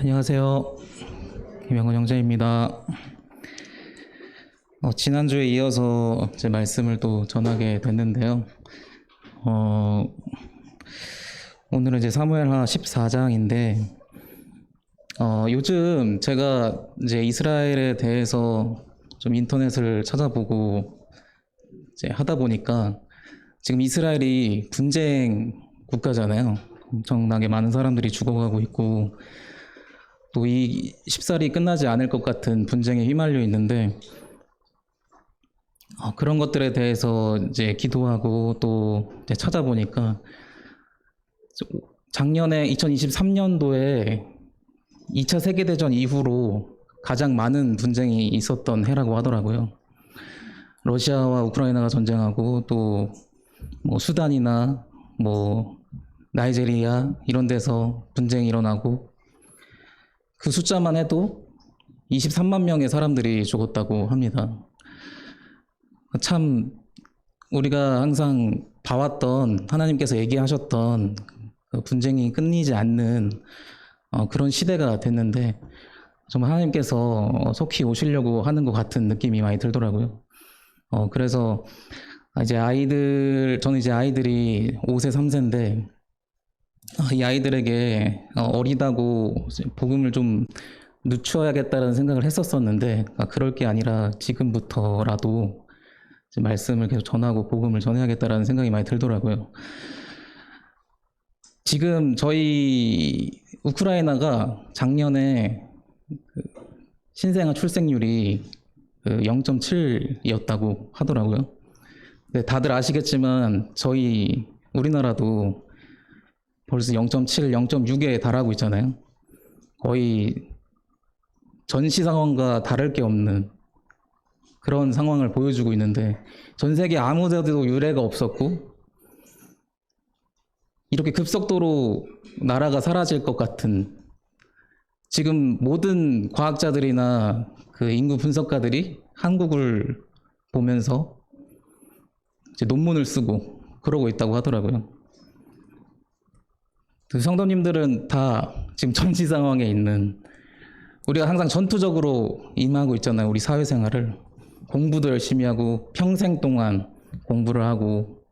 안녕하세요. 김영건 형제입니다. 지난주에 이어서 제 말씀을 또 전하게 됐는데요. 오늘은 이제 사무엘하 14장인데, 요즘 제가 이제 이스라엘에 대해서 좀 인터넷을 찾아보고 이제 하다 보니까 지금 이스라엘이 분쟁 국가잖아요. 엄청나게 많은 사람들이 죽어가고 있고, 또 이 쉽사리 끝나지 않을 것 같은 분쟁에 휘말려 있는데, 그런 것들에 대해서 이제 기도하고 또 이제 찾아보니까 작년에 2023년도에 2차 세계대전 이후로 가장 많은 분쟁이 있었던 해라고 하더라고요. 러시아와 우크라이나가 전쟁하고 또 뭐 수단이나 뭐 나이제리아 이런 데서 분쟁이 일어나고 그 숫자만 해도 23만 명의 사람들이 죽었다고 합니다. 참 우리가 항상 봐왔던 하나님께서 얘기하셨던 그 분쟁이 끊이지 않는 그런 시대가 됐는데 정말 하나님께서 속히 오시려고 하는 것 같은 느낌이 많이 들더라고요. 그래서 저는 이제 아이들이 5세, 3세인데 이 아이들에게 어리다고 복음을 좀 늦춰야겠다는 생각을 했었었는데 그럴 게 아니라 지금부터라도 말씀을 계속 전하고 복음을 전해야겠다라는 생각이 많이 들더라고요. 지금 저희 우크라이나가 작년에 신생아 출생률이 0.7이었다고 하더라고요. 근데 다들 아시겠지만 저희 우리나라도 벌써 0.7, 0.6에 달하고 있잖아요. 거의 전시 상황과 다를 게 없는 그런 상황을 보여주고 있는데 전 세계 아무 데도 유례가 없었고 이렇게 급속도로 나라가 사라질 것 같은 지금 모든 과학자들이나 그 인구 분석가들이 한국을 보면서 이제 논문을 쓰고 그러고 있다고 하더라고요. 그 성도님들은 다 지금 전시 상황에 있는 우리가 항상 전투적으로 임하고 있잖아요. 우리 사회생활을 공부도 열심히 하고 평생 동안 공부를 하고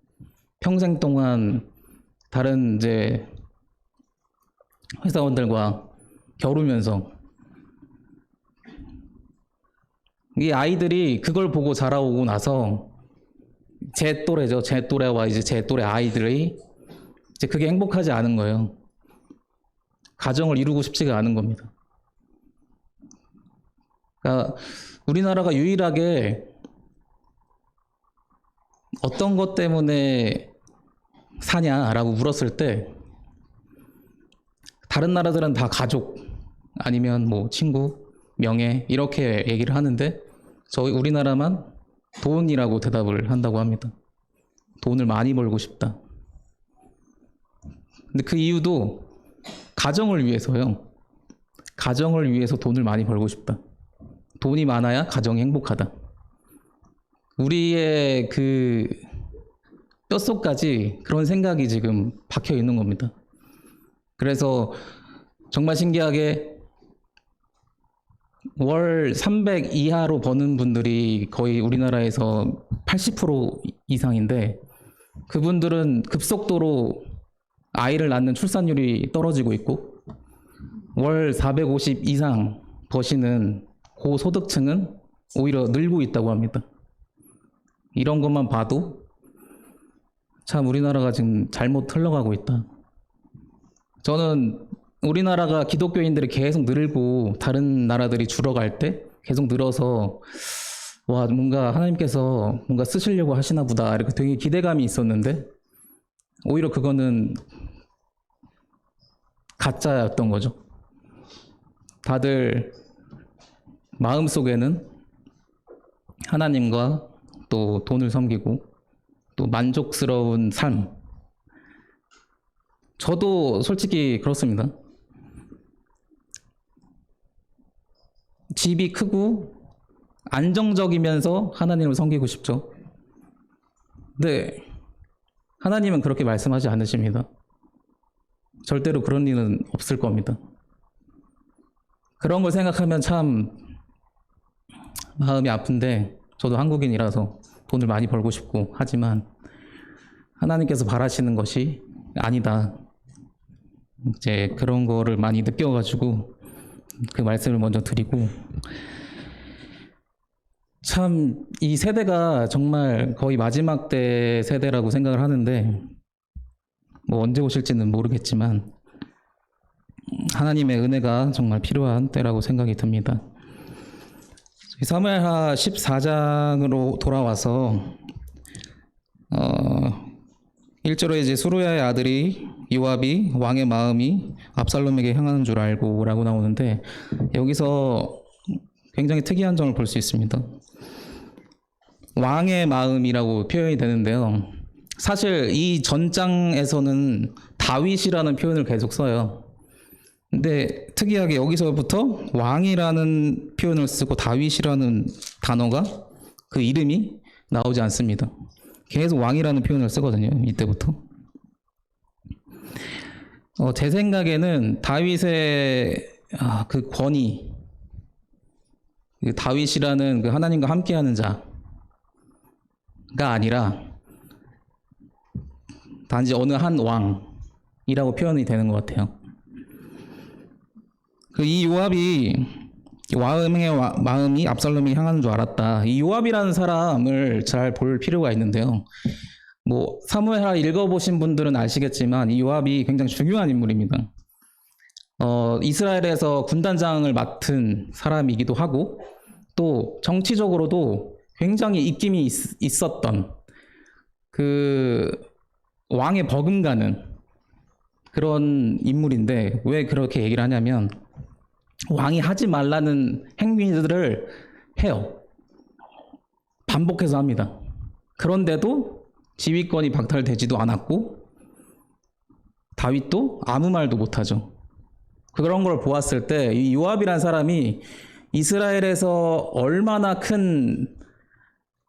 평생 동안 다른 이제 회사원들과 겨루면서 이 아이들이 그걸 보고 자라오고 나서 제 또래죠. 제 또래와 이제 제 또래 아이들이 이제 그게 행복하지 않은 거예요. 가정을 이루고 싶지가 않은 겁니다. 그러니까 우리나라가 유일하게 어떤 것 때문에 사냐라고 물었을 때 다른 나라들은 다 가족 아니면 뭐 친구, 명예 이렇게 얘기를 하는데 저희 우리나라만 돈이라고 대답을 한다고 합니다. 돈을 많이 벌고 싶다. 근데 그 이유도 가정을 위해서요. 가정을 위해서 돈을 많이 벌고 싶다. 돈이 많아야 가정이 행복하다. 우리의 그 뼛속까지 그런 생각이 지금 박혀 있는 겁니다. 그래서 정말 신기하게 월 300 이하로 버는 분들이 거의 우리나라에서 80% 이상인데 그분들은 급속도로 아이를 낳는 출산율이 떨어지고 있고 월 450 이상 버시는 고소득층은 오히려 늘고 있다고 합니다. 이런 것만 봐도 참 우리나라가 지금 잘못 흘러가고 있다. 저는 우리나라가 기독교인들이 계속 늘고 다른 나라들이 줄어갈 때 계속 늘어서 와 뭔가 하나님께서 뭔가 쓰시려고 하시나 보다 이렇게 되게 기대감이 있었는데 오히려 그거는 가짜였던 거죠. 다들 마음속에는 하나님과 또 돈을 섬기고 또 만족스러운 삶. 저도 솔직히 그렇습니다. 집이 크고 안정적이면서 하나님을 섬기고 싶죠. 근데 하나님은 그렇게 말씀하지 않으십니다. 절대로 그런 일은 없을 겁니다. 그런 걸 생각하면 참 마음이 아픈데, 저도 한국인이라서 돈을 많이 벌고 싶고 하지만 하나님께서 바라시는 것이 아니다. 이제 그런 거를 많이 느껴가지고 그 말씀을 먼저 드리고, 참 이 세대가 정말 거의 마지막 때 세대라고 생각을 하는데, 뭐 언제 오실지는 모르겠지만 하나님의 은혜가 정말 필요한 때라고 생각이 듭니다. 사무엘하 14장으로 돌아와서 1절에 이제 수루야의 아들이 요압이 왕의 마음이 압살롬에게 향하는 줄 알고 라고 나오는데, 여기서 굉장히 특이한 점을 볼 수 있습니다. 왕의 마음이라고 표현이 되는데요, 사실 이 전장에서는 다윗이라는 표현을 계속 써요. 근데 특이하게 여기서부터 왕이라는 표현을 쓰고 다윗이라는 단어가, 그 이름이 나오지 않습니다. 계속 왕이라는 표현을 쓰거든요, 이때부터. 제 생각에는 다윗의 그 권위, 그 다윗이라는 그 하나님과 함께하는 자가 아니라 단지 어느 한 왕이라고 표현이 되는 것 같아요. 이 요압이 왕의 마음이 압살롬이 향하는 줄 알았다. 이 요압이라는 사람을 잘 볼 필요가 있는데요. 뭐 사무엘하 읽어보신 분들은 아시겠지만 이 요압이 굉장히 중요한 인물입니다. 이스라엘에서 군단장을 맡은 사람이기도 하고, 또 정치적으로도 굉장히 입김이 있었던 그 왕의 버금가는 그런 인물인데, 왜 그렇게 얘기를 하냐면 왕이 하지 말라는 행위들을 해요. 반복해서 합니다. 그런데도 지휘권이 박탈되지도 않았고 다윗도 아무 말도 못하죠. 그런 걸 보았을 때 이 요압이란 사람이 이스라엘에서 얼마나 큰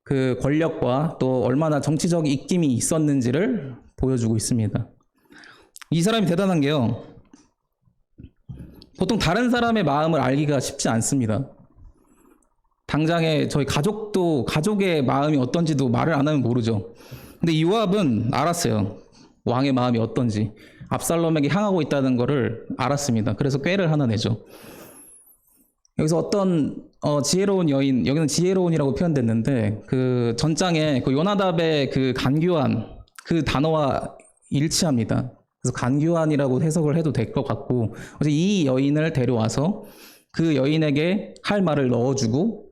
그 권력과 또 얼마나 정치적 입김이 있었는지를 보여주고 있습니다. 이 사람이 대단한 게요, 보통 다른 사람의 마음을 알기가 쉽지 않습니다. 당장에 저희 가족도 가족의 마음이 어떤지도 말을 안 하면 모르죠. 근데 이 요압은 알았어요. 왕의 마음이 어떤지. 압살롬에게 향하고 있다는 것을 알았습니다. 그래서 꾀를 하나 내죠. 여기서 어떤 지혜로운 여인, 여기는 지혜로운이라고 표현됐는데, 그 전장에 그 요나답의 그 간교한 그 단어와 일치합니다. 그래서 간교한이라고 해석을 해도 될 것 같고, 그래서 이 여인을 데려와서 그 여인에게 할 말을 넣어주고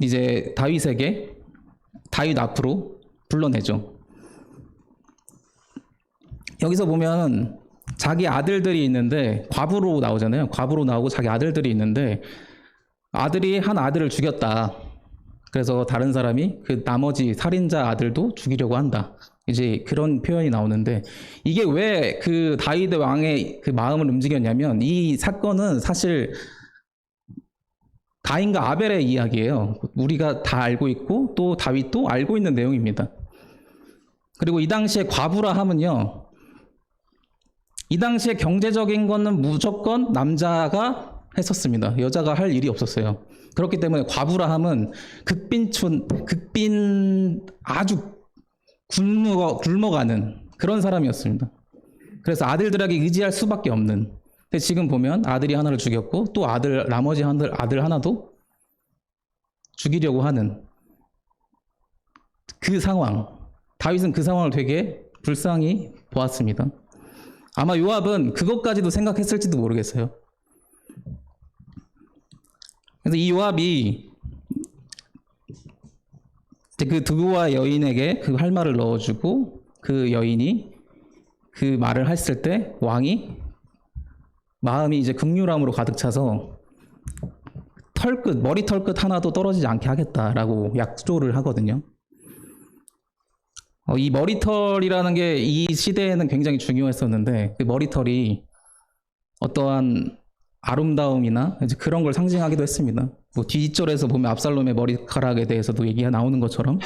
이제 다윗 앞으로 불러내죠. 여기서 보면 자기 아들들이 있는데, 과부로 나오잖아요. 과부로 나오고 자기 아들들이 있는데, 아들이 한 아들을 죽였다. 그래서 다른 사람이 그 나머지 살인자 아들도 죽이려고 한다. 이제 그런 표현이 나오는데, 이게 왜 그 다윗 왕의 그 마음을 움직였냐면, 이 사건은 사실 가인과 아벨의 이야기예요. 우리가 다 알고 있고 또 다윗도 알고 있는 내용입니다. 그리고 이 당시에 과부라 하면요, 이 당시에 경제적인 거는 무조건 남자가 했었습니다. 여자가 할 일이 없었어요. 그렇기 때문에 과부라 하면 극빈 아주 굶어가는 그런 사람이었습니다. 그래서 아들들에게 의지할 수밖에 없는. 근데 지금 보면 아들이 하나를 죽였고 또 나머지 아들 하나도 죽이려고 하는 그 상황. 다윗은 그 상황을 되게 불쌍히 보았습니다. 아마 요압은 그것까지도 생각했을지도 모르겠어요. 그래서 이 요압이 그 두고와 여인에게 그 할 말을 넣어주고, 그 여인이 그 말을 했을 때 왕이 마음이 이제 긍휼함으로 가득 차서 머리 털끝 하나도 떨어지지 않게 하겠다라고 약조를 하거든요. 이 머리털이라는 게 이 시대에는 굉장히 중요했었는데, 그 머리털이 어떠한 아름다움이나 이제 그런 걸 상징하기도 했습니다. 뭐 뒤절에서 보면 압살롬의 머리카락에 대해서도 얘기가 나오는 것처럼.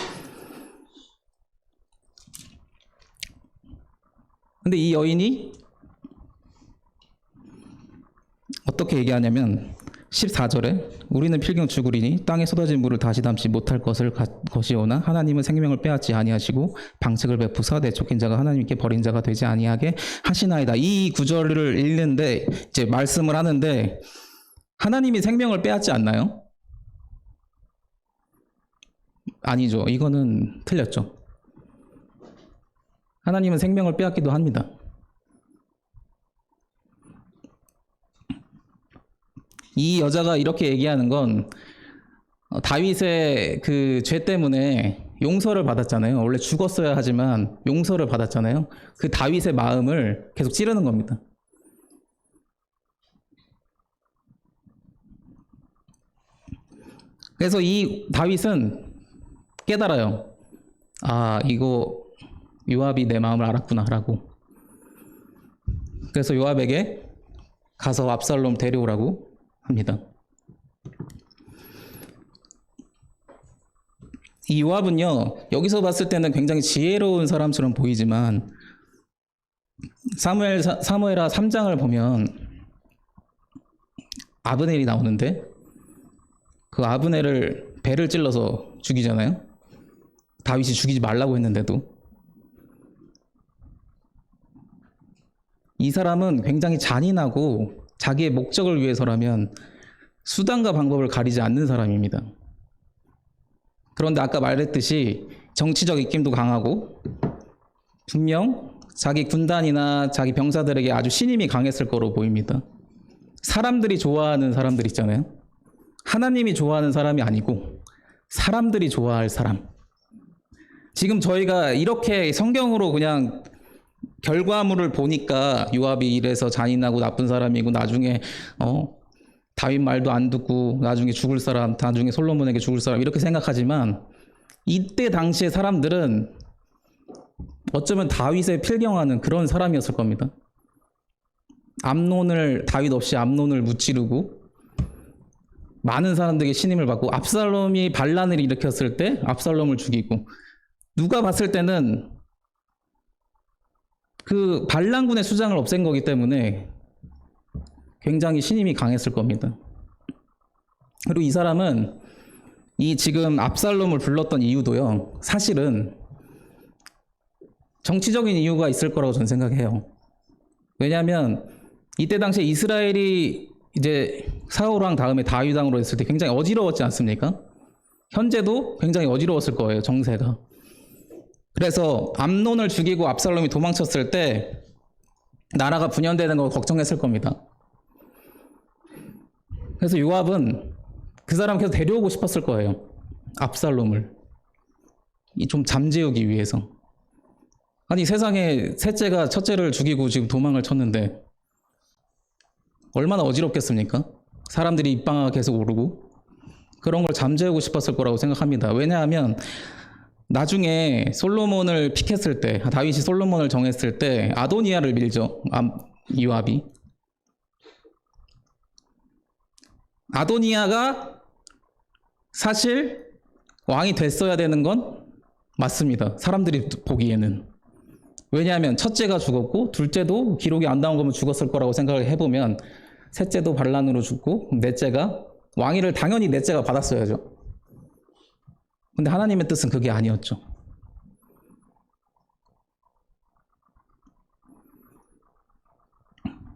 근데 이 여인이 어떻게 얘기하냐면 14절에 우리는 필경 죽으리니 땅에 쏟아진 물을 다시 담지 못할 것이오나 하나님은 생명을 빼앗지 아니하시고 방책을 베푸사 내쫓긴 자가 하나님께 버린 자가 되지 아니하게 하시나이다. 이 구절을 읽는데 이제 말씀을 하는데 하나님이 생명을 빼앗지 않나요? 아니죠. 이거는 틀렸죠. 하나님은 생명을 빼앗기도 합니다. 이 여자가 이렇게 얘기하는 건 다윗의 그 죄 때문에 용서를 받았잖아요. 원래 죽었어야 하지만 용서를 받았잖아요. 그 다윗의 마음을 계속 찌르는 겁니다. 그래서 이 다윗은 깨달아요. 아, 이거 요압이 내 마음을 알았구나라고. 그래서 요압에게 가서 압살롬 데려오라고 합니다. 이 요압은요, 여기서 봤을 때는 굉장히 지혜로운 사람처럼 보이지만 사무엘하 3장을 보면 아브넬이 나오는데 그 아브넬을 배를 찔러서 죽이잖아요. 다윗이 죽이지 말라고 했는데도. 이 사람은 굉장히 잔인하고 자기의 목적을 위해서라면 수단과 방법을 가리지 않는 사람입니다. 그런데 아까 말했듯이 정치적 입김도 강하고 분명 자기 군단이나 자기 병사들에게 아주 신임이 강했을 거로 보입니다. 사람들이 좋아하는 사람들 있잖아요. 하나님이 좋아하는 사람이 아니고 사람들이 좋아할 사람. 지금 저희가 이렇게 성경으로 그냥 결과물을 보니까 요압이 이래서 잔인하고 나쁜 사람이고 나중에 다윗 말도 안 듣고 나중에 죽을 사람, 나중에 솔로몬에게 죽을 사람 이렇게 생각하지만 이때 당시의 사람들은 어쩌면 다윗에 필경하는 그런 사람이었을 겁니다. 다윗 없이 암논을 무찌르고 많은 사람들에게 신임을 받고 압살롬이 반란을 일으켰을 때 압살롬을 죽이고 누가 봤을 때는 그 반란군의 수장을 없앤 거기 때문에 굉장히 신임이 강했을 겁니다. 그리고 이 사람은 이 지금 압살롬을 불렀던 이유도요, 사실은 정치적인 이유가 있을 거라고 저는 생각해요. 왜냐하면 이때 당시에 이스라엘이 이제 사울왕 다음에 다윗왕으로 했을 때 굉장히 어지러웠지 않습니까? 현재도 굉장히 어지러웠을 거예요, 정세가. 그래서 암논을 죽이고 압살롬이 도망쳤을 때 나라가 분열되는 걸 걱정했을 겁니다. 그래서 요압은 그 사람 계속 데려오고 싶었을 거예요. 압살롬을. 좀 잠재우기 위해서. 아니 세상에 셋째가 첫째를 죽이고 지금 도망을 쳤는데 얼마나 어지럽겠습니까? 사람들이 입방아가 계속 오르고 그런 걸 잠재우고 싶었을 거라고 생각합니다. 왜냐하면 나중에 솔로몬을 픽했을 때, 다윗이 솔로몬을 정했을 때 아도니아를 밀죠. 요압이. 아도니아가 사실 왕이 됐어야 되는 건 맞습니다. 사람들이 보기에는. 왜냐하면 첫째가 죽었고 둘째도 기록이 안 나온 거면 죽었을 거라고 생각을 해보면 셋째도 반란으로 죽고 넷째가 왕위를 당연히 넷째가 받았어야죠. 근데 하나님의 뜻은 그게 아니었죠.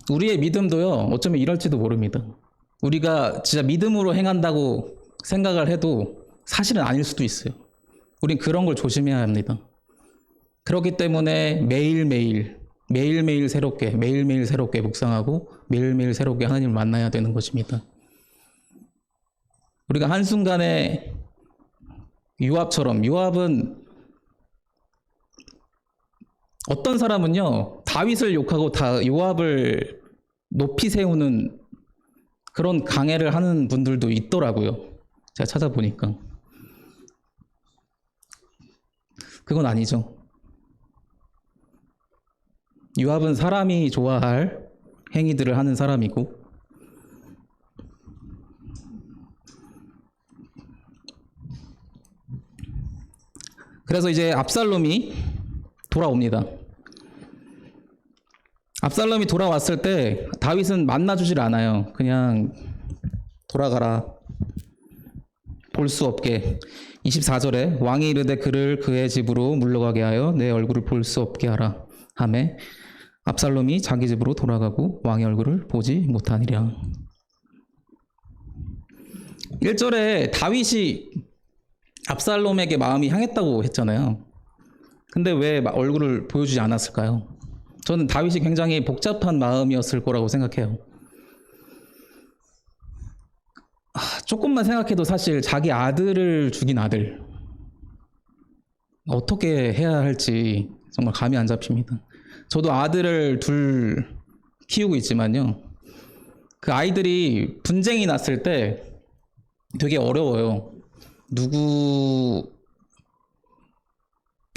우리의 믿음도요, 어쩌면 이럴지도 모릅니다. 우리가 진짜 믿음으로 행한다고 생각을 해도 사실은 아닐 수도 있어요. 우린 그런 걸 조심해야 합니다. 그렇기 때문에 매일매일 새롭게 묵상하고 매일매일 새롭게 하나님을 만나야 되는 것입니다. 우리가 한순간에 요압은 어떤 사람은요, 다윗을 욕하고 요압을 높이 세우는 그런 강해를 하는 분들도 있더라고요. 제가 찾아보니까. 그건 아니죠. 요압은 사람이 좋아할 행위들을 하는 사람이고 그래서 이제 압살롬이 돌아옵니다. 압살롬이 돌아왔을 때 다윗은 만나주질 않아요. 그냥 돌아가라. 볼 수 없게. 24절에 왕이 이르되 그를 그의 집으로 물러가게 하여 내 얼굴을 볼 수 없게 하라 하매 압살롬이 자기 집으로 돌아가고 왕의 얼굴을 보지 못하니라. 1절에 다윗이 압살롬에게 마음이 향했다고 했잖아요. 근데 왜 얼굴을 보여주지 않았을까요? 저는 다윗이 굉장히 복잡한 마음이었을 거라고 생각해요. 조금만 생각해도 사실 자기 아들을 죽인 아들 어떻게 해야 할지 정말 감이 안 잡힙니다. 저도 아들을 둘 키우고 있지만요. 그 아이들이 분쟁이 났을 때 되게 어려워요. 누구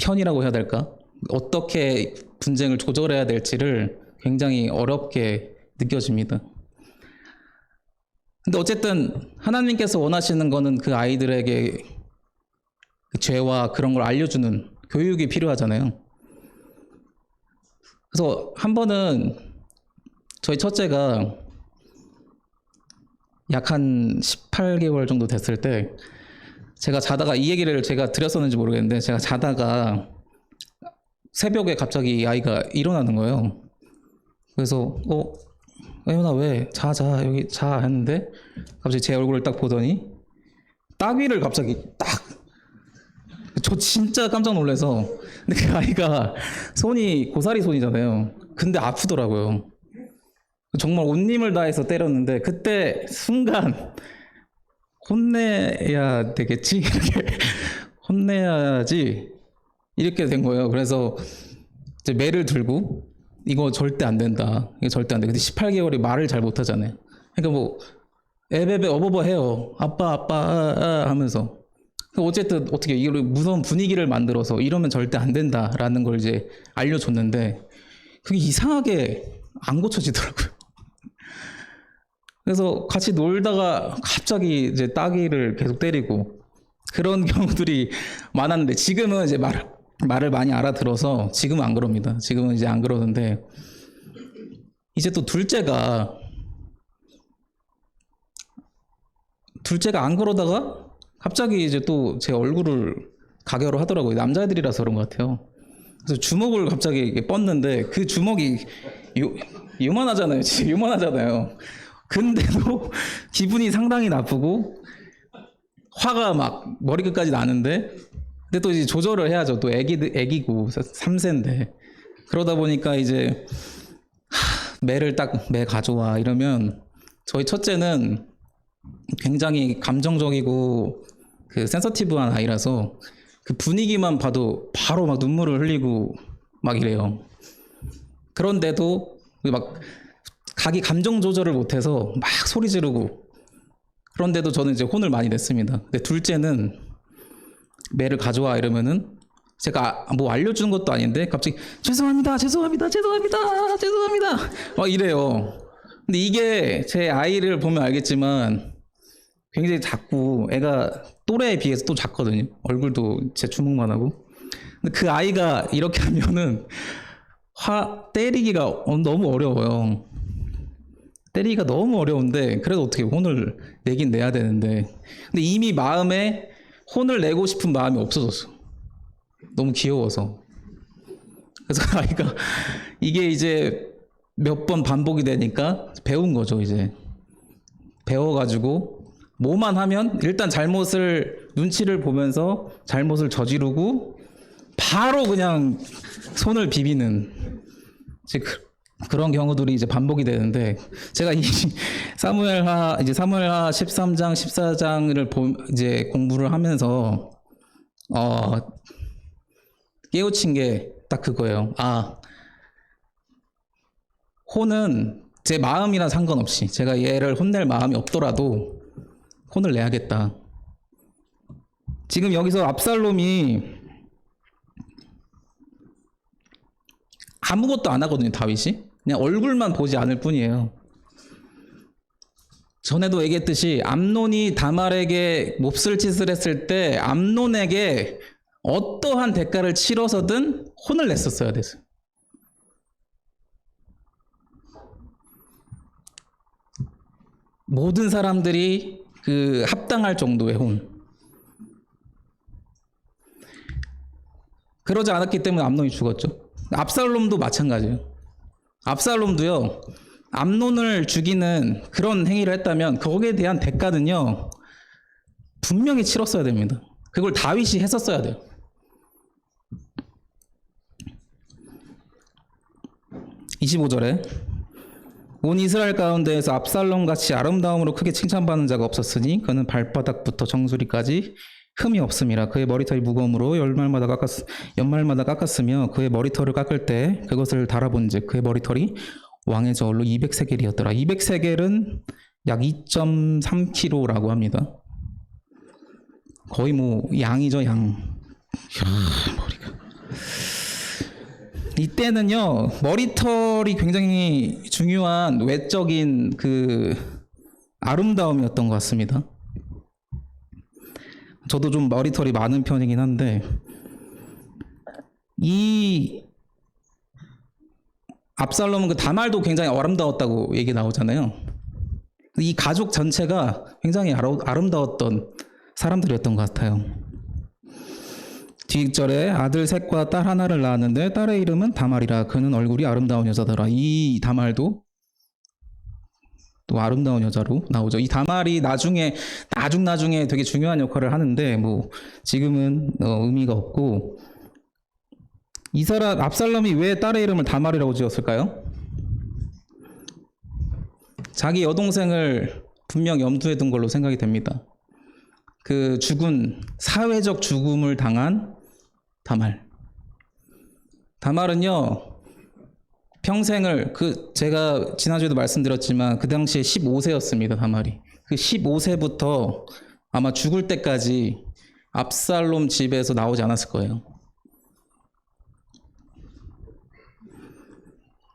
편이라고 해야 될까? 어떻게 분쟁을 조절해야 될지를 굉장히 어렵게 느껴집니다. 근데 어쨌든 하나님께서 원하시는 거는 그 아이들에게 그 죄와 그런 걸 알려주는 교육이 필요하잖아요. 그래서 한 번은 저희 첫째가 약 한 18개월 정도 됐을 때 제가 자다가 이 얘기를 제가 드렸었는지 모르겠는데 제가 자다가 새벽에 갑자기 아이가 일어나는 거예요. 그래서 혜연아 왜? 자 여기 자 했는데 갑자기 제 얼굴을 딱 보더니 따귀를 갑자기 딱 저 진짜 깜짝 놀라서 근데 그 아이가 손이 고사리 손이잖아요. 근데 아프더라고요. 정말 온 힘을 다해서 때렸는데 그때 순간 혼내야 되겠지? 이렇게 혼내야지 이렇게 된 거예요. 그래서 이제 매를 들고 이거 절대 안 된다. 이거 절대 안 돼. 근데 18개월이 말을 잘 못하잖아요. 그러니까 뭐 에베베 어버버 해요. 아빠 하면서. 어쨌든 어떻게 이걸 무서운 분위기를 만들어서 이러면 절대 안 된다라는 걸 이제 알려줬는데 그게 이상하게 안 고쳐지더라고요. 그래서 같이 놀다가 갑자기 이제 따귀를 계속 때리고 그런 경우들이 많았는데 지금은 이제 말을 많이 알아들어서 지금은 안 그럽니다. 지금은 이제 안 그러는데 이제 또 둘째가 안 그러다가 갑자기 이제 또 제 얼굴을 가격으로 하더라고요. 남자애들이라서 그런 것 같아요. 그래서 주먹을 갑자기 뻗는데 그 주먹이 요만하잖아요. 진짜 요만하잖아요. 근데도 기분이 상당히 나쁘고 화가 막 머리끝까지 나는데 근데 또 이제 조절을 해야죠. 또 애기고 3세인데 그러다 보니까 이제 매를 딱 매 가져와 이러면 저희 첫째는 굉장히 감정적이고 그 센서티브한 아이라서 그 분위기만 봐도 바로 막 눈물을 흘리고 막 이래요. 그런데도 막 자기 감정 조절을 못해서 막 소리 지르고 그런데도 저는 이제 혼을 많이 냈습니다. 근데 둘째는 매를 가져와 이러면은 제가 뭐 알려주는 것도 아닌데 갑자기 죄송합니다 막 이래요. 근데 이게 제 아이를 보면 알겠지만 굉장히 작고 애가 또래에 비해서 또 작거든요. 얼굴도 제 주먹만 하고. 근데 그 아이가 이렇게 하면은 때리기가 너무 어려워요. 때리기가 너무 어려운데 그래도 어떻게 혼을 내긴 내야 되는데 근데 이미 마음에 혼을 내고 싶은 마음이 없어졌어. 너무 귀여워서. 그래서 아이가 이게 이제 몇 번 반복이 되니까 배운 거죠. 이제 배워가지고 뭐만 하면 일단 눈치를 보면서 잘못을 저지르고 바로 그냥 손을 비비는 그런 경우들이 이제 반복이 되는데 제가 이 사무엘하 13장 14장을 이제 공부를 하면서 깨우친 게 딱 그거예요. 혼은 제 마음이랑 상관없이 제가 얘를 혼낼 마음이 없더라도 혼을 내야겠다. 지금 여기서 압살롬이 아무것도 안 하거든요. 다윗이 그냥 얼굴만 보지 않을 뿐이에요. 전에도 얘기했듯이 암논이 다말에게 몹쓸 짓을 했을 때 암논에게 어떠한 대가를 치러서든 혼을 냈었어야 됐어요. 모든 사람들이 그 합당할 정도의 혼. 그러지 않았기 때문에 암논이 죽었죠. 압살롬도 마찬가지예요. 압살롬도요, 암논을 죽이는 그런 행위를 했다면 거기에 대한 대가는요 분명히 치렀어야 됩니다. 그걸 다윗이 했었어야 돼요. 25절에 온 이스라엘 가운데에서 압살롬같이 아름다움으로 크게 칭찬받는 자가 없었으니 그는 발바닥부터 정수리까지 흠이 없음이라. 그의 머리털이 무거움으로 연말마다 깎았으며 그의 머리털을 깎을 때 그것을 달아본즉 그의 머리털이 왕의 저울로 200세겔이었더라. 200세겔은 약 2.3kg라고 합니다. 거의 뭐 양이죠, 양. 이야, 머리가. 이때는요, 머리털이 굉장히 중요한 외적인 그 아름다움이었던 것 같습니다. 저도 좀 머리털이 많은 편이긴 한데, 이 압살롬은 그 다말도 굉장히 아름다웠다고 얘기 나오잖아요. 이 가족 전체가 굉장히 아름다웠던 사람들이었던 것 같아요. 뒤절에 아들 셋과 딸 하나를 낳았는데 딸의 이름은 다말이라. 그는 얼굴이 아름다운 여자더라. 이 다말도 또 아름다운 여자로 나오죠. 이 다말이 나중에 되게 중요한 역할을 하는데 뭐 지금은 의미가 없고. 압살롬이 왜 딸의 이름을 다말이라고 지었을까요? 자기 여동생을 분명 염두에 둔 걸로 생각이 됩니다. 그 사회적 죽음을 당한 다말은요 평생을 제가 지난주에도 말씀드렸지만 그 당시에 15세였습니다. 다말이 그 15세부터 아마 죽을 때까지 압살롬 집에서 나오지 않았을 거예요.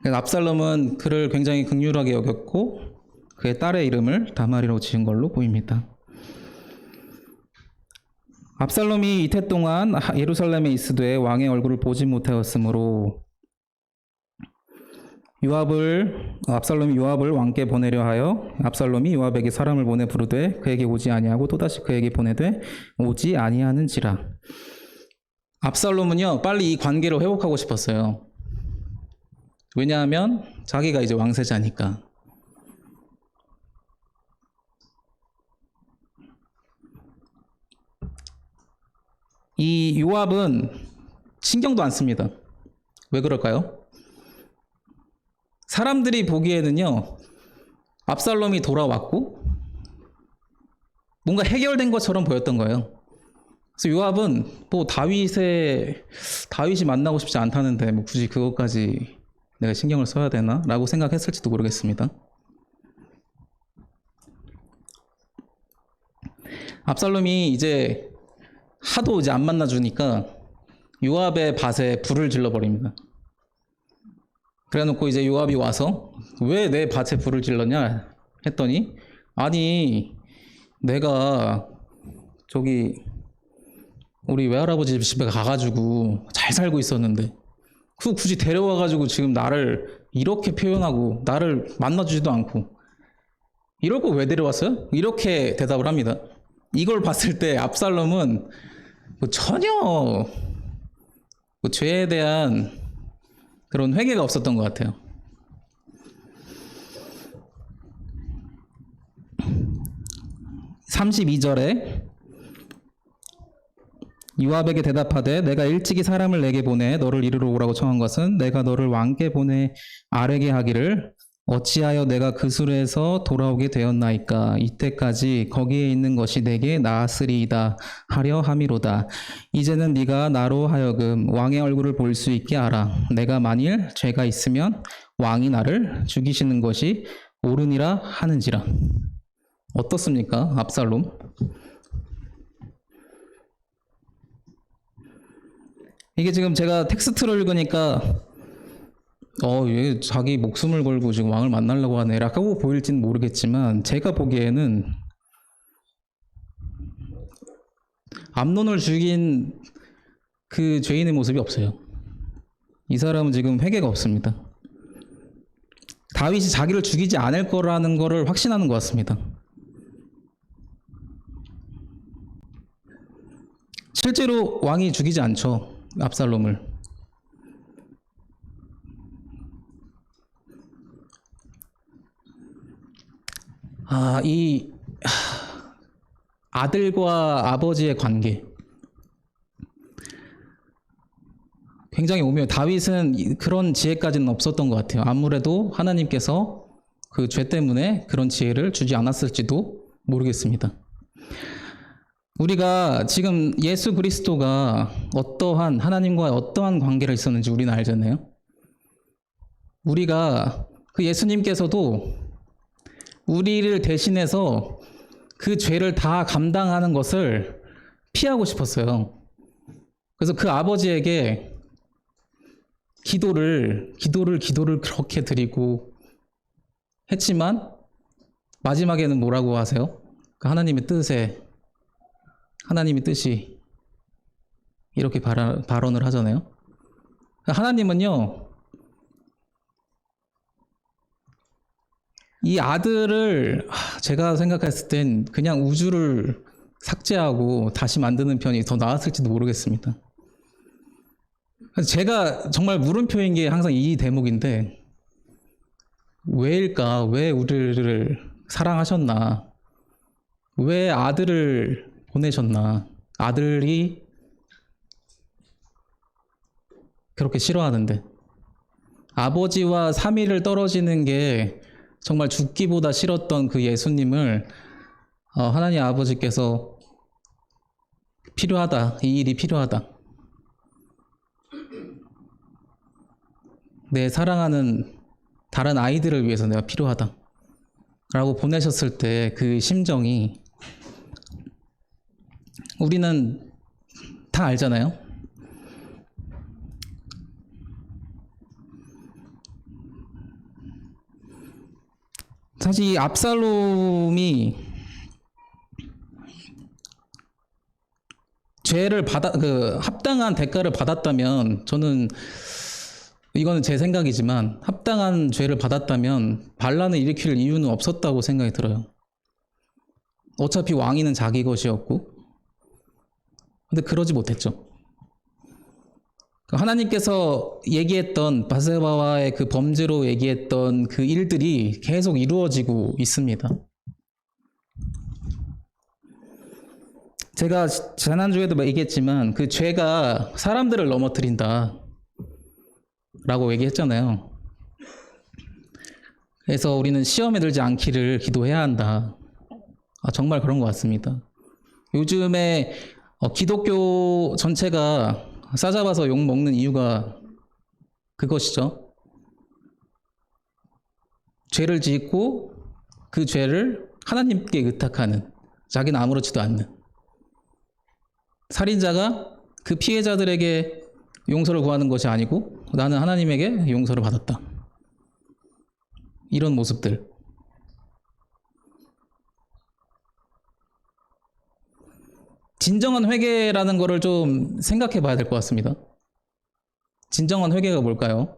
압살롬은 그를 굉장히 긍휼하게 여겼고 그의 딸의 이름을 다말이라고 지은 걸로 보입니다. 압살롬이 이태 동안 예루살렘에 있으되 왕의 얼굴을 보지 못하였으므로 압살롬이 요압을 왕께 보내려 하여 압살롬이 요압에게 사람을 보내 부르되 그에게 오지 아니하고 또다시 그에게 보내되 오지 아니하는지라. 압살롬은요 빨리 이 관계를 회복하고 싶었어요. 왜냐하면 자기가 이제 왕세자니까. 이 요압은 신경도 안 씁니다. 왜 그럴까요? 사람들이 보기에는요 압살롬이 돌아왔고 뭔가 해결된 것처럼 보였던 거예요. 그래서 요압은 뭐 다윗이 만나고 싶지 않다는데 뭐 굳이 그것까지 내가 신경을 써야 되나? 라고 생각했을지도 모르겠습니다. 압살롬이 이제 하도 이제 안 만나주니까 요압의 밭에 불을 질러버립니다. 그래놓고 이제 요압이 와서 왜 내 밭에 불을 질렀냐 했더니 아니 내가 저기 우리 외할아버지 집에 가가지고 잘 살고 있었는데 그 굳이 데려와가지고 지금 나를 이렇게 표현하고 나를 만나주지도 않고 이럴 거 왜 데려왔어요? 이렇게 대답을 합니다. 이걸 봤을 때 압살롬은 뭐 전혀 뭐 죄에 대한 그런 회개가 없었던 것 같아요. 32절에 요압에게 대답하되 내가 일찍이 사람을 내게 보내 너를 이르러 오라고 청한 것은 내가 너를 왕께 보내 아뢰게 하기를 어찌하여 내가 그 수레에서 돌아오게 되었나이까. 이때까지 거기에 있는 것이 내게 나았으리이다 하려 함이로다. 이제는 네가 나로 하여금 왕의 얼굴을 볼 수 있게 하라. 내가 만일 죄가 있으면 왕이 나를 죽이시는 것이 옳으니라 하는지라. 어떻습니까, 압살롬? 이게 지금 제가 텍스트를 읽으니까 얘 자기 목숨을 걸고 지금 왕을 만나려고 하네 라고 보일지는 모르겠지만 제가 보기에는 암논을 죽인 그 죄인의 모습이 없어요. 이 사람은 지금 회개가 없습니다. 다윗이 자기를 죽이지 않을 거라는 거를 확신하는 것 같습니다. 실제로 왕이 죽이지 않죠, 압살롬을. 이 아들과 아버지의 관계 굉장히 오묘해요. 다윗은 그런 지혜까지는 없었던 것 같아요. 아무래도 하나님께서 그 죄 때문에 그런 지혜를 주지 않았을지도 모르겠습니다. 우리가 지금 예수 그리스도가 어떠한 하나님과 어떠한 관계를 있었는지 우리는 알잖아요. 우리가 그 예수님께서도 우리를 대신해서 그 죄를 다 감당하는 것을 피하고 싶었어요. 그래서 그 아버지에게 기도를 그렇게 드리고 했지만 마지막에는 뭐라고 하세요? 그 하나님의 뜻이 이렇게 발언을 하잖아요. 하나님은요, 이 아들을 제가 생각했을 땐 그냥 우주를 삭제하고 다시 만드는 편이 더 나았을지도 모르겠습니다. 제가 정말 물음표인 게 항상 이 대목인데, 왜일까? 왜 우리를 사랑하셨나? 왜 아들을 보내셨나? 아들이 그렇게 싫어하는데, 아버지와 3일을 떨어지는 게 정말 죽기보다 싫었던 그 예수님을 하나님 아버지께서 필요하다, 이 일이 필요하다, 내 사랑하는 다른 아이들을 위해서 내가 필요하다 라고 보내셨을 때 그 심정이 우리는 다 알잖아요. 사실 이 압살롬이 합당한 대가를 받았다면, 저는 이거는 제 생각이지만 합당한 죄를 받았다면 반란을 일으킬 이유는 없었다고 생각이 들어요. 어차피 왕위는 자기 것이었고, 근데 그러지 못했죠. 하나님께서 얘기했던 바세바와의 그 범죄로 얘기했던 그 일들이 계속 이루어지고 있습니다. 제가 지난주에도 얘기했지만 그 죄가 사람들을 넘어뜨린다 라고 얘기했잖아요. 그래서 우리는 시험에 들지 않기를 기도해야 한다. 정말 그런 것 같습니다. 요즘에 기독교 전체가 싸잡아서 욕 먹는 이유가 그것이죠. 죄를 짓고 그 죄를 하나님께 의탁하는, 자기는 아무렇지도 않는, 살인자가 그 피해자들에게 용서를 구하는 것이 아니고 나는 하나님에게 용서를 받았다, 이런 모습들. 진정한 회개라는 거를 좀 생각해 봐야 될 것 같습니다. 진정한 회개가 뭘까요?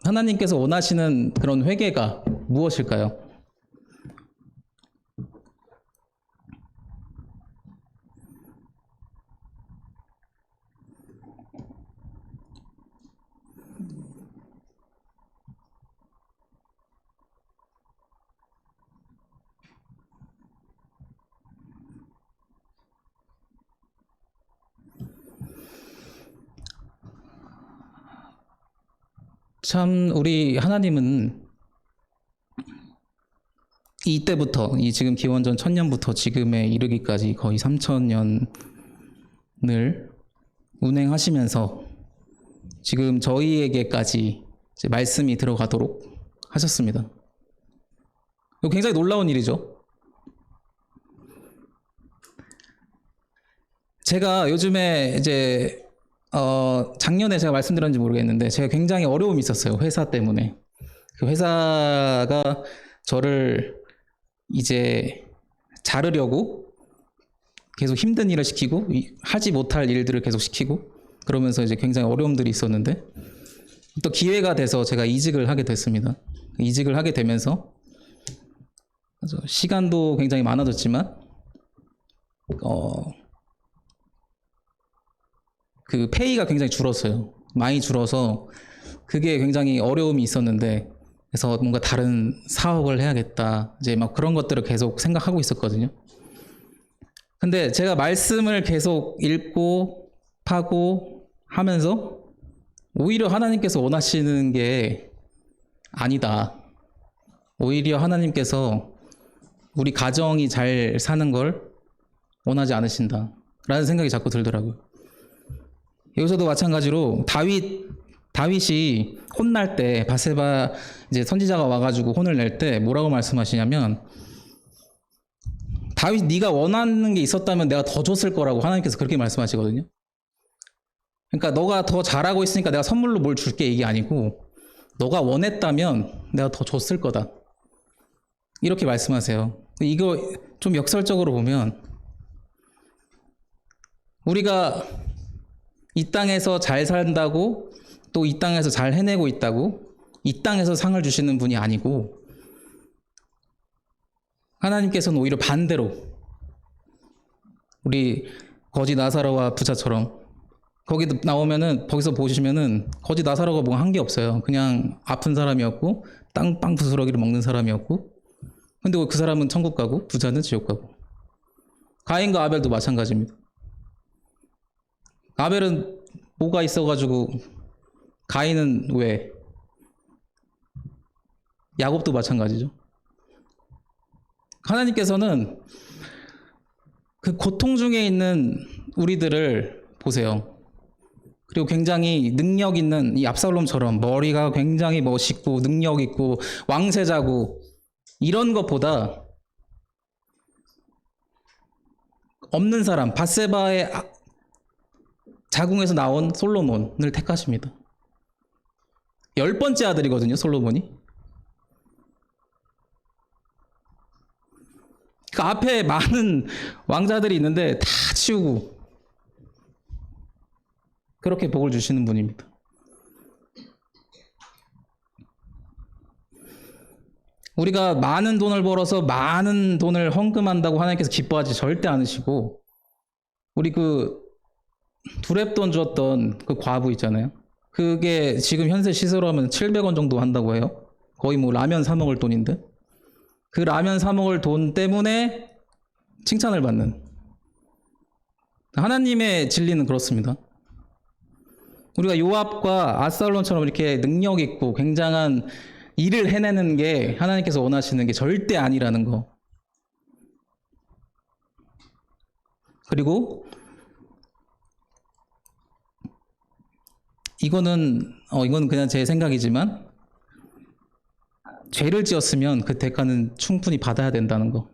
하나님께서 원하시는 그런 회개가 무엇일까요? 참 우리 하나님은 이때부터, 이 지금 기원전 1000년부터 지금에 이르기까지 거의 3000년을 운행하시면서 지금 저희에게까지 이제 말씀이 들어가도록 하셨습니다. 이거 굉장히 놀라운 일이죠. 제가 요즘에 이제 작년에 제가 말씀드렸는지 모르겠는데 제가 굉장히 어려움이 있었어요. 회사 때문에. 그 회사가 저를 이제 자르려고 계속 힘든 일을 시키고 하지 못할 일들을 계속 시키고 그러면서 이제 굉장히 어려움들이 있었는데, 또 기회가 돼서 제가 이직을 하게 됐습니다. 이직을 하게 되면서 시간도 굉장히 많아졌지만 그 페이가 굉장히 줄었어요. 많이 줄어서 그게 굉장히 어려움이 있었는데, 그래서 뭔가 다른 사업을 해야겠다, 이제 막 그런 것들을 계속 생각하고 있었거든요. 근데 제가 말씀을 계속 읽고 파고 하면서 오히려 하나님께서 원하시는 게 아니다. 오히려 하나님께서 우리 가정이 잘 사는 걸 원하지 않으신다 라는 생각이 자꾸 들더라고요. 여기서도 마찬가지로 다윗이 혼날 때, 바세바 이제 선지자가 와가지고 혼을 낼 때 뭐라고 말씀하시냐면, 다윗 네가 원하는 게 있었다면 내가 더 줬을 거라고 하나님께서 그렇게 말씀하시거든요. 그러니까 너가 더 잘하고 있으니까 내가 선물로 뭘 줄게, 이게 아니고 너가 원했다면 내가 더 줬을 거다, 이렇게 말씀하세요. 이거 좀 역설적으로 보면, 우리가 이 땅에서 잘 산다고, 또 이 땅에서 잘 해내고 있다고 이 땅에서 상을 주시는 분이 아니고, 하나님께서는 오히려 반대로 우리 거지 나사로와 부자처럼, 거기 나오면은, 거기서 보시면은 거지 나사로가 뭐 한 게 없어요. 그냥 아픈 사람이었고 땅 부스러기를 먹는 사람이었고, 근데 그 사람은 천국 가고 부자는 지옥 가고. 가인과 아벨도 마찬가지입니다. 아벨은 뭐가 있어가지고, 가인은 왜? 야곱도 마찬가지죠. 하나님께서는 그 고통 중에 있는 우리들을 보세요. 그리고 굉장히 능력 있는 이 압살롬처럼 머리가 굉장히 멋있고 능력 있고 왕세자고, 이런 것보다 없는 사람, 밧세바의 자궁에서 나온 솔로몬을 택하십니다. 10번째 아들이거든요, 솔로몬이. 그 앞에 많은 왕자들이 있는데 다 치우고 그렇게 복을 주시는 분입니다. 우리가 많은 돈을 벌어서 많은 돈을 헌금한다고 하나님께서 기뻐하지 절대 않으시고, 우리 그 두렙돈 줬던 그 과부 있잖아요. 그게 지금 현재 시세로 하면 700원 정도 한다고 해요. 거의 뭐 라면 사 먹을 돈인데, 그 라면 사 먹을 돈 때문에 칭찬을 받는, 하나님의 진리는 그렇습니다. 우리가 요압과 압살롬처럼 이렇게 능력 있고 굉장한 일을 해내는 게 하나님께서 원하시는 게 절대 아니라는 거. 그리고 이거는 그냥 제 생각이지만, 죄를 지었으면 그 대가는 충분히 받아야 된다는 거.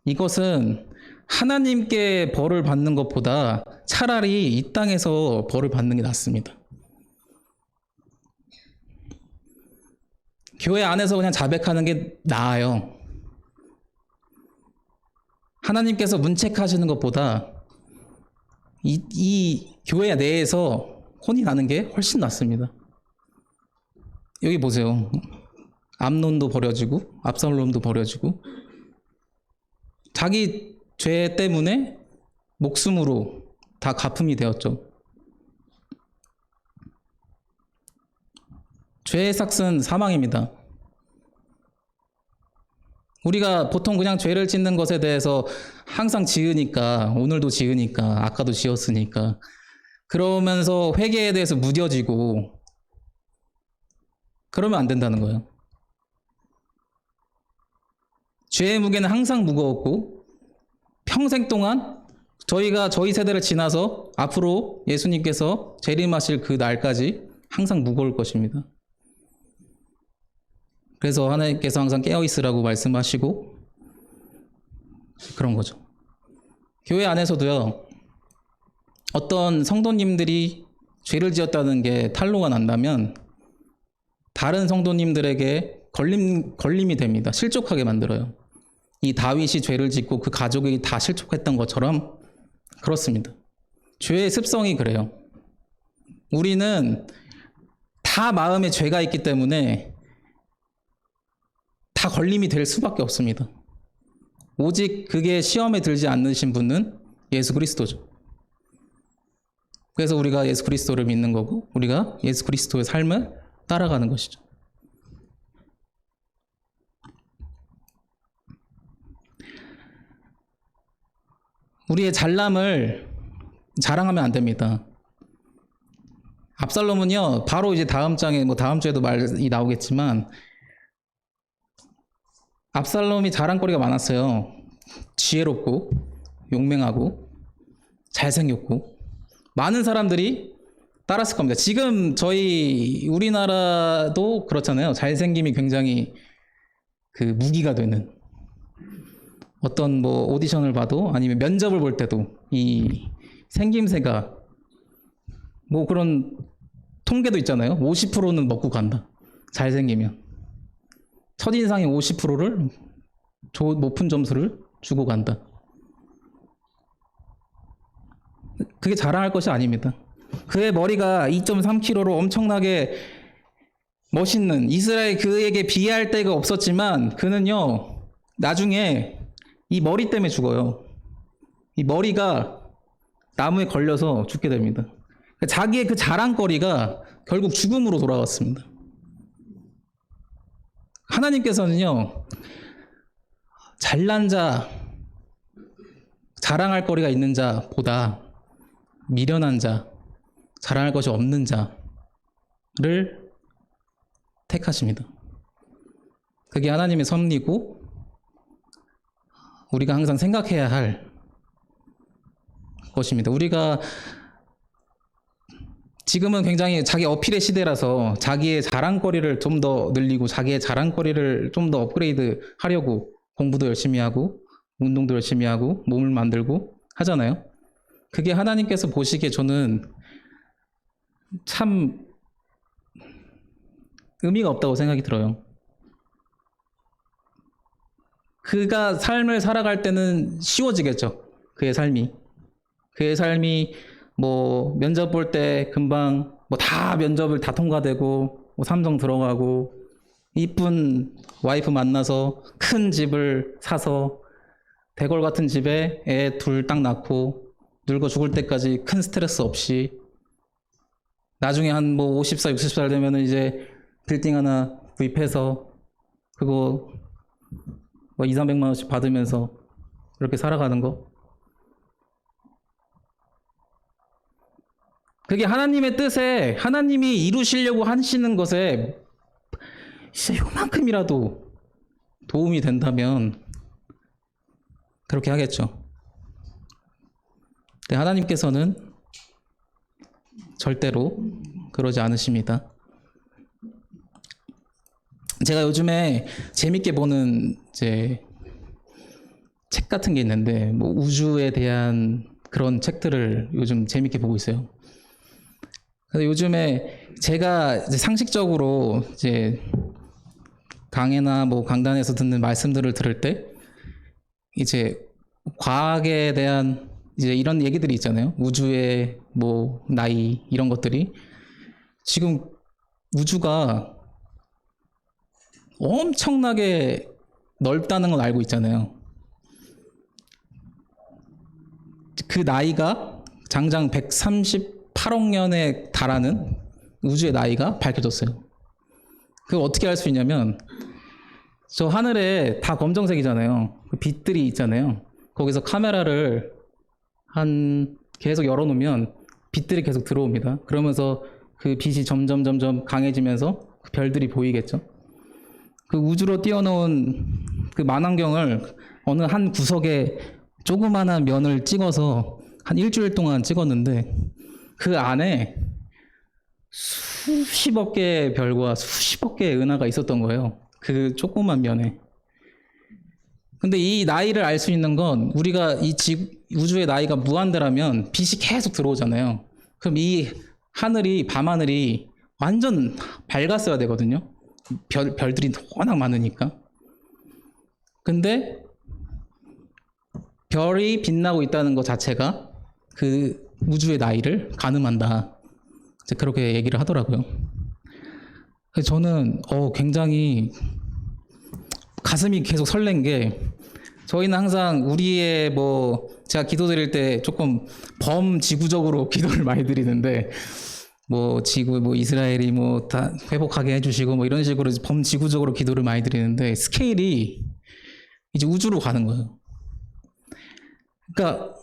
이것은 하나님께 벌을 받는 것보다 차라리 이 땅에서 벌을 받는 게 낫습니다. 교회 안에서 그냥 자백하는 게 나아요. 하나님께서 문책하시는 것보다 이 교회 내에서 혼이 나는 게 훨씬 낫습니다. 여기 보세요. 암논도 버려지고 압살롬도 버려지고, 자기 죄 때문에 목숨으로 다 갚음이 되었죠. 죄의 삭은 사망입니다. 우리가 보통 그냥 죄를 짓는 것에 대해서 항상 지으니까, 오늘도 지으니까, 아까도 지었으니까, 그러면서 회개에 대해서 무뎌지고, 그러면 안 된다는 거예요. 죄의 무게는 항상 무거웠고, 평생 동안 저희 세대를 지나서 앞으로 예수님께서 재림하실 그 날까지 항상 무거울 것입니다. 그래서 하나님께서 항상 깨어있으라고 말씀하시고 그런 거죠. 교회 안에서도요, 어떤 성도님들이 죄를 지었다는 게 탄로가 난다면 다른 성도님들에게 걸림이 됩니다. 실족하게 만들어요. 이 다윗이 죄를 짓고 그 가족이 다 실족했던 것처럼 그렇습니다. 죄의 습성이 그래요. 우리는 다 마음에 죄가 있기 때문에 다 걸림이 될 수밖에 없습니다. 오직 그게 시험에 들지 않으신 분은 예수 그리스도죠. 그래서 우리가 예수 그리스도를 믿는 거고 우리가 예수 그리스도의 삶을 따라가는 것이죠. 우리의 잘남을 자랑하면 안 됩니다. 압살롬은요, 바로 이제 다음 장에, 다음 주에도 말이 나오겠지만, 압살롬이 자랑거리가 많았어요. 지혜롭고, 용맹하고, 잘생겼고, 많은 사람들이 따랐을 겁니다. 지금 저희 우리나라도 그렇잖아요. 잘생김이 굉장히 그 무기가 되는. 어떤 오디션을 봐도 아니면 면접을 볼 때도 이 생김새가 그런 통계도 있잖아요. 50%는 먹고 간다. 잘생기면. 첫인상의 50%를 높은 점수를 주고 간다. 그게 자랑할 것이 아닙니다. 그의 머리가 2.3kg로 엄청나게 멋있는 이스라엘 그에게 비할 데가 없었지만 그는요 나중에 이 머리 때문에 죽어요. 이 머리가 나무에 걸려서 죽게 됩니다. 자기의 그 자랑거리가 결국 죽음으로 돌아왔습니다. 하나님께서는요, 잘난 자, 자랑할 거리가 있는 자보다 미련한 자, 자랑할 것이 없는 자를 택하십니다. 그게 하나님의 섭리고 우리가 항상 생각해야 할 것입니다. 우리가 지금은 굉장히 자기 어필의 시대라서 자기의 자랑거리를 좀 더 늘리고 자기의 자랑거리를 좀 더 업그레이드 하려고 공부도 열심히 하고 운동도 열심히 하고 몸을 만들고 하잖아요. 그게 하나님께서 보시기에 저는 참 의미가 없다고 생각이 들어요. 그가 삶을 살아갈 때는 쉬워지겠죠. 그의 삶이 면접 볼 때 금방 다 면접을 다 통과되고 삼성 들어가고 이쁜 와이프 만나서 큰 집을 사서 대궐 같은 집에 애 둘 딱 낳고 늙어 죽을 때까지 큰 스트레스 없이 나중에 한 50살, 60살 되면은 이제 빌딩 하나 구입해서 그거 2, 300만 원씩 받으면서 이렇게 살아가는 거. 그게 하나님의 뜻에 하나님이 이루시려고 하시는 것에 진짜 요만큼이라도 도움이 된다면 그렇게 하겠죠. 근데 하나님께서는 절대로 그러지 않으십니다. 제가 요즘에 재밌게 보는 이제 책 같은 게 있는데 우주에 대한 그런 책들을 요즘 재밌게 보고 있어요. 그래서 요즘에 제가 이제 상식적으로 이제 강의나 강단에서 듣는 말씀들을 들을 때 이제 과학에 대한 이제 이런 얘기들이 있잖아요. 우주의 나이 이런 것들이 지금 우주가 엄청나게 넓다는 걸 알고 있잖아요. 그 나이가 장장 138억 년에 달하는 우주의 나이가 밝혀졌어요. 그거 어떻게 알 수 있냐면 저 하늘에 다 검정색이잖아요. 그 빛들이 있잖아요. 거기서 카메라를 계속 열어놓으면 빛들이 계속 들어옵니다. 그러면서 그 빛이 점점 강해지면서 그 별들이 보이겠죠. 그 우주로 띄워놓은 그 만환경을 어느 한 구석에 조그마한 면을 찍어서 한 일주일 동안 찍었는데 그 안에 수십억 개의 별과 수십억 개의 은하가 있었던 거예요. 그 조그만 면에. 근데 이 나이를 알 수 있는 건 우리가 이 우주의 나이가 무한대라면 빛이 계속 들어오잖아요. 그럼 이 밤하늘이 완전 밝았어야 되거든요. 별들이 워낙 많으니까. 근데 별이 빛나고 있다는 것 자체가 그 우주의 나이를 가늠한다. 그렇게 얘기를 하더라고요. 저는 굉장히 가슴이 계속 설렌 게, 저희는 항상 우리의 제가 기도드릴 때 조금 범지구적으로 기도를 많이 드리는데, 지구 이스라엘이 다 회복하게 해주시고 이런 식으로 범지구적으로 기도를 많이 드리는데, 스케일이 이제 우주로 가는 거예요. 그러니까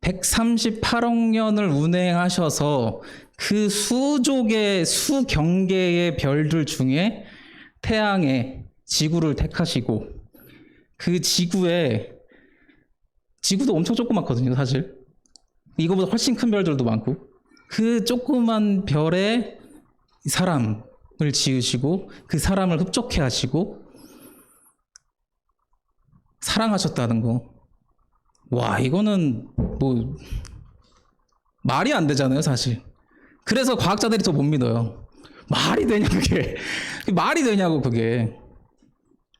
138억 년을 운행하셔서 그 수족의 수경계의 별들 중에 태양의 지구를 택하시고, 그 지구도 엄청 조그맣거든요, 사실. 이거보다 훨씬 큰 별들도 많고, 그 조그만 별에 사람을 지으시고 그 사람을 흡족해 하시고 사랑하셨다는 거. 와, 이거는 말이 안 되잖아요, 사실. 그래서 과학자들이 더 못 믿어요. 말이 되냐, 그게. 말이 되냐고, 그게.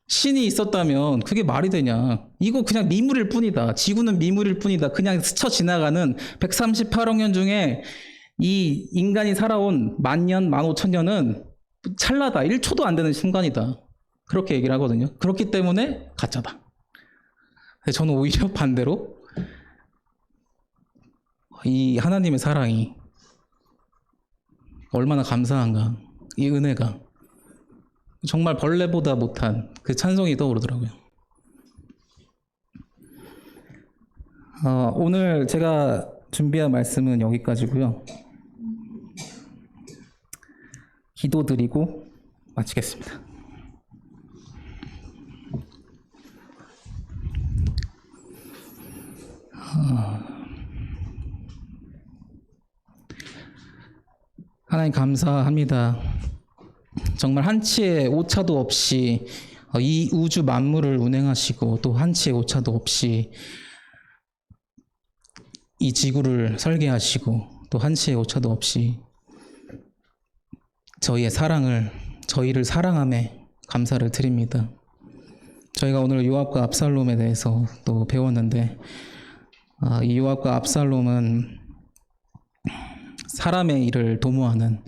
신이 있었다면 그게 말이 되냐. 이거 그냥 미물일 뿐이다. 지구는 미물일 뿐이다. 그냥 스쳐 지나가는 138억 년 중에 이 인간이 살아온 10,000년, 15,000년은 찰나다. 1초도 안 되는 순간이다. 그렇게 얘기를 하거든요. 그렇기 때문에 가짜다. 저는 오히려 반대로 이 하나님의 사랑이 얼마나 감사한가, 이 은혜가 정말 벌레보다 못한 그 찬송이 떠오르더라고요. 오늘 제가 준비한 말씀은 여기까지고요. 기도드리고 마치겠습니다. 하나님 감사합니다. 정말 한치의 오차도 없이 이 우주 만물을 운행하시고, 또 한치의 오차도 없이 이 지구를 설계하시고, 또 한치의 오차도 없이 저희를 사랑함에 감사를 드립니다. 저희가 오늘 요압과 압살롬에 대해서 또 배웠는데, 이 요압과 압살롬은 사람의 일을 도모하는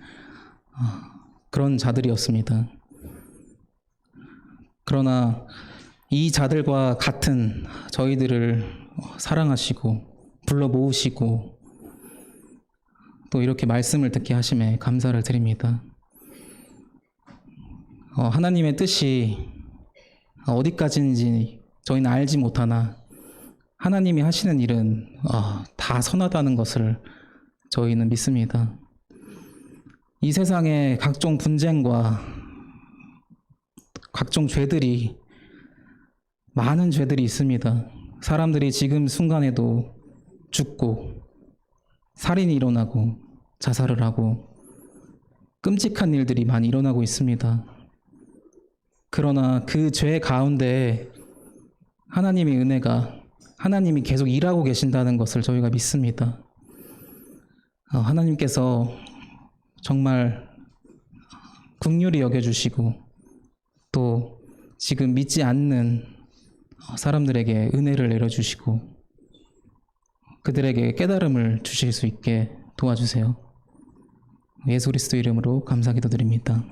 그런 자들이었습니다. 그러나 이 자들과 같은 저희들을 사랑하시고 불러 모으시고 또 이렇게 말씀을 듣게 하심에 감사를 드립니다. 하나님의 뜻이 어디까지인지 저희는 알지 못하나 하나님이 하시는 일은 다 선하다는 것을 저희는 믿습니다. 이 세상에 각종 분쟁과 각종 많은 죄들이 있습니다. 사람들이 지금 순간에도 죽고 살인이 일어나고 자살을 하고 끔찍한 일들이 많이 일어나고 있습니다. 그러나 그 죄 가운데 하나님의 은혜가, 하나님이 계속 일하고 계신다는 것을 저희가 믿습니다. 하나님께서 정말 긍휼히 여겨주시고 또 지금 믿지 않는 사람들에게 은혜를 내려주시고 그들에게 깨달음을 주실 수 있게 도와주세요. 예수 그리스도 이름으로 감사 기도드립니다.